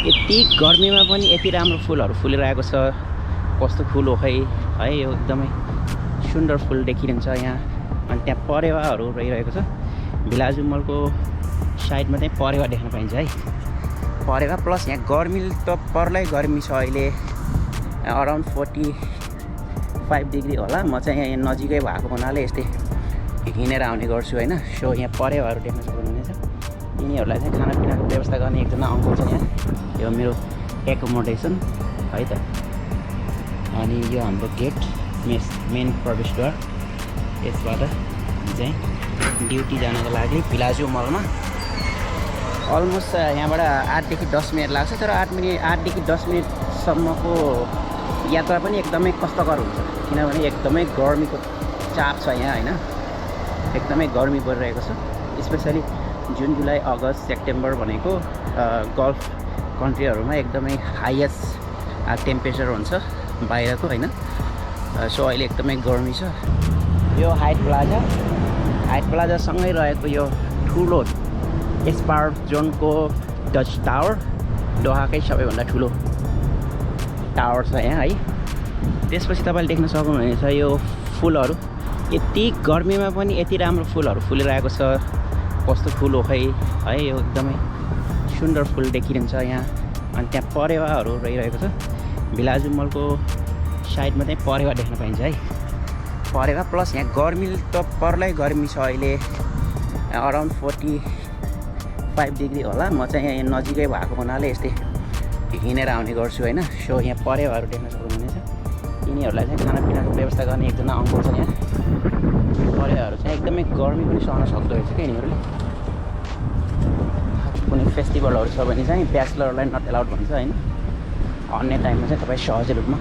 यति गर्मीमा पनि यति राम्रो फुलहरू फुलिरहेको छ। कस्तो फुल हो खै है, यो एकदमै सुन्दर फुल देखिन्छ यहाँ। अनि त्यहाँ परेवाहरू रहिरहेको छ। भिलाजु मलको साइडमा चाहिँ परेवा देख्न पाइन्छ है। परेवा प्लस यहाँ गर्मी त पर्लै गर्मी छ अहिले, अराउन्ड 45 डिग्री होला। म चाहिँ यहाँ नजिकै भएको हुनाले यस्तै हिँडेर आउने गर्छु होइन। सो यहाँ परेवाहरू देख्न सक्नुहुनेछ। यिनीहरूलाई चाहिँ खानापिनाको व्यवस्था गर्ने एकजना अङ्कल छ यहाँ। यो मेरो एकोमोडेसन है त। अनि यो हाम्रो गेट मेन प्रवेशद्वार। यसबाट चाहिँ ड्युटी जानको लागि भिलाजु मलमा अलमोस्ट यहाँबाट 8 देखि 10 मिनट लाग्छ। तर 8 देखि 10 मिनटसम्मको यात्रा पनि एकदमै कष्टकर हुन्छ, किनभने एकदमै गर्मीको चाप छ यहाँ होइन। एकदमै गर्मी परिरहेको छ। स्पेसली जुन जुलाई अगस्त सेप्टेम्बर भनेको गल्फ कन्ट्रीहरूमा एकदमै हाइएस्ट टेम्परेचर हुन्छ बाहिरको होइन। सो अहिले एकदमै गर्मी छ। यो हाइट प्लाजासँगै रहेको यो ठुलो एस्पार्ट जोनको डच टावर, दोहाकै सबैभन्दा ठुलो टावर छ यहाँ है। त्यसपछि तपाईँले देख्न सक्नुहुनेछ यो फुलहरू। यति गर्मीमा पनि यति राम्रो फुलहरू फुलिरहेको छ। कस्तो फुल हो खै है, यो एकदमै सुन्दर फुल देखिन्छ यहाँ। अनि त्यहाँ परेवाहरू रहिरहेको छ। भिलाजु मलको साइडमा चाहिँ परेवा देख्न पाइन्छ है। परेवा प्लस यहाँ गर्मी त पर्लै गर्मी छ अहिले, अराउन्ड 45 डिग्री होला। म चाहिँ यहाँ नजिकै भएको हुनाले यस्तै हिँडेर आउने गर्छु होइन। सो यहाँ परेवाहरू देख्न सक्नुहुनेछ। यिनीहरूलाई चाहिँ खानापिनाको व्यवस्था गर्ने एकजना अङ्कल छ यहाँ। परेवाहरू चाहिँ एकदमै गर्मी पनि सहन सक्दो रहेछ क्या यिनीहरूले। कुनै फेस्टिभलहरू छ भने चाहिँ ब्याचलरलाई नट एलाउड भन्छ होइन। अन्य टाइममा चाहिँ तपाईँ सहज रूपमा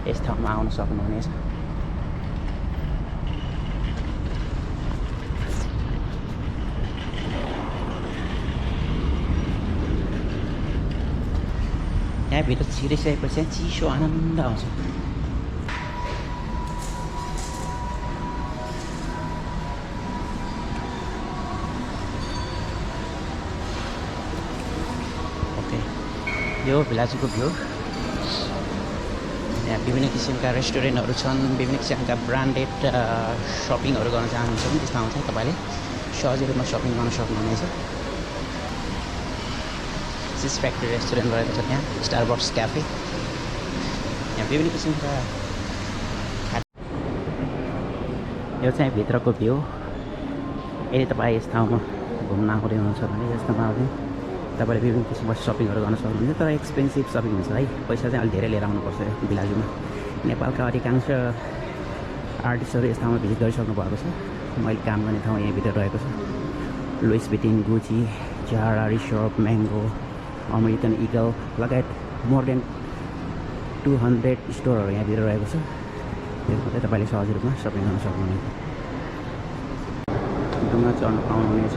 यस ठाउँमा आउन सक्नुहुनेछ। यहाँभित्र छिरिसकेपछि चिसो आनन्द आउँछ। ओके, यो भिलाजुको भ्यू। यहाँ विभिन्न किसिमका रेस्टुरेन्टहरू छन्, विभिन्न किसिमका ब्रान्डेड सपिङहरू गर्न चाहनुहुन्छ भने त्यस्तो ठाउँमा चाहिँ तपाईँले सहज रूपमा सपिङ गर्न सक्नुहुनेछ। चिज फ्याक्ट्री रेस्टुरेन्ट रहेको छ त्यहाँ, स्टारबक्स क्याफे। यहाँ विभिन्न किसिमका यो चाहिँ भित्रको भ्यू। यदि तपाईँ यस ठाउँमा घुम्न आउँदै हुनुहुन्छ भने यस ठाउँमा चाहिँ तपाईँले विभिन्न किसिमको सपिङहरू गर्न सक्नुहुन्छ। तर एक्सपेन्सिभ सपिङ हुन्छ है, पैसा चाहिँ अलिक धेरै लिएर आउनुपर्छ यो भिलाजुमा। नेपालका अधिकांश आर्टिस्टहरू यस ठाउँमा भिजिट गरिसक्नु भएको छ। मैले काम गर्ने ठाउँ यहीँभित्र रहेको छ। Louis Vuitton, Gucci, Zara, Reserved, Mango, American Eagle लगायत मोर देन 200 स्टोरहरू यहाँभित्र रहेको छ। त्यसमा चाहिँ तपाईँले सहज रूपमा सपिङ गर्न सक्नुहुनेछ। डुङ्गा चढ्न पाउनुहुनेछ।